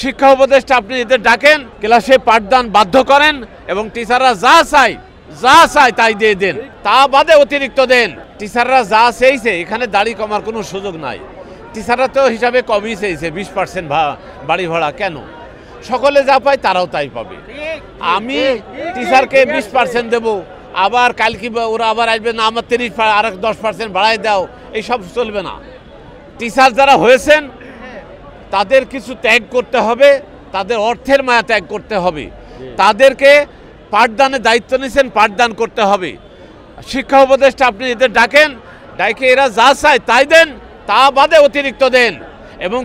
শিক্ষা উপদেষ্টা আপনি এদের ডাকেন, ক্লাসে পাঠদান বাধ্য করেন এবং টিচাররা যা চায় তাই দিয়ে দেন, তা বাদে অতিরিক্ত দেন। টিচাররা যা চেয়েছে এখানে দাড়ি কমার কোনো সুযোগ নাই। টিচাররা তো হিসাবে কমই চেয়েছে 20% বাড়ি ভাড়া। কেন? সকলে যা পায় তারাও তাই পাবে। আমি টিচারকে 20% দেবো, আবার কালকে ওরা আবার আসবে না আমার 30 আর 10% বাড়ায় দাও, এইসব চলবে না। টিচার যারা হয়েছেন তাদের কিছু ত্যাগ করতে হবে, তাদের অর্থের মায়া ত্যাগ করতে হবে, তাদেরকে পাঠদানের দায়িত্ব নিয়েছেন, পাঠদান করতে হবে। শিক্ষা উপদেষ্টা আপনি এদের ডাকেন, ডাকে এরা যা চায় তাই দেন, তা বাদে অতিরিক্ত দেন এবং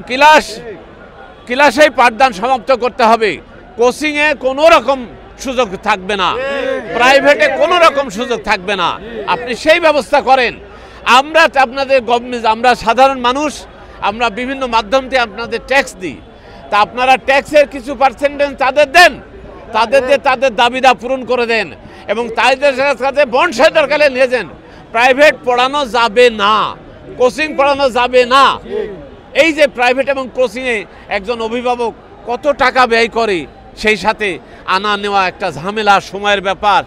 ক্লাসেই পাঠদান সমাপ্ত করতে হবে। কোচিংয়ে কোনো রকম সুযোগ থাকবে না, প্রাইভেটে কোনো রকম সুযোগ থাকবে না। আপনি সেই ব্যবস্থা করেন। আমরা আপনাদের গভর্নমেন্ট, আমরা সাধারণ মানুষ, আমরা বিভিন্ন মাধ্যম দিয়ে আপনাদের ট্যাক্স দিই, তা আপনারা ট্যাক্সের কিছু পার্সেন্টেজ তাদের দেন, তাদের দিয়ে তাদের দাবিদা পূরণ করে দেন এবং তাদের কাছে বন্ড সরকারে নিয়ে যান। প্রাইভেট পড়ানো যাবে না, কোচিং পড়ানো যাবে না। এই যে প্রাইভেট এবং কোচিংয়ে একজন অভিভাবক কত টাকা ব্যয় করে, সেই সাথে আনা নেওয়া একটা ঝামেলা, সময়ের ব্যাপার।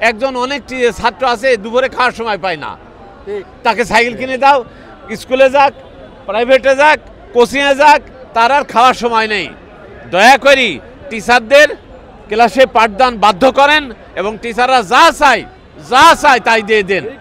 একজন অনেকটি ছাত্র আছে দুপুরে খাওয়ার সময় পায় না, তাকে সাইকেল কিনে দাও, স্কুলে যাক, প্রাইভেটে যাক, কোচিংয়ে যাক, তার আর খাওয়ার সময় নেই। দয়া করি টিচারদের ক্লাসে পাঠদান বাধ্য করেন এবং টিচাররা যা চায় তাই দিয়ে দেন।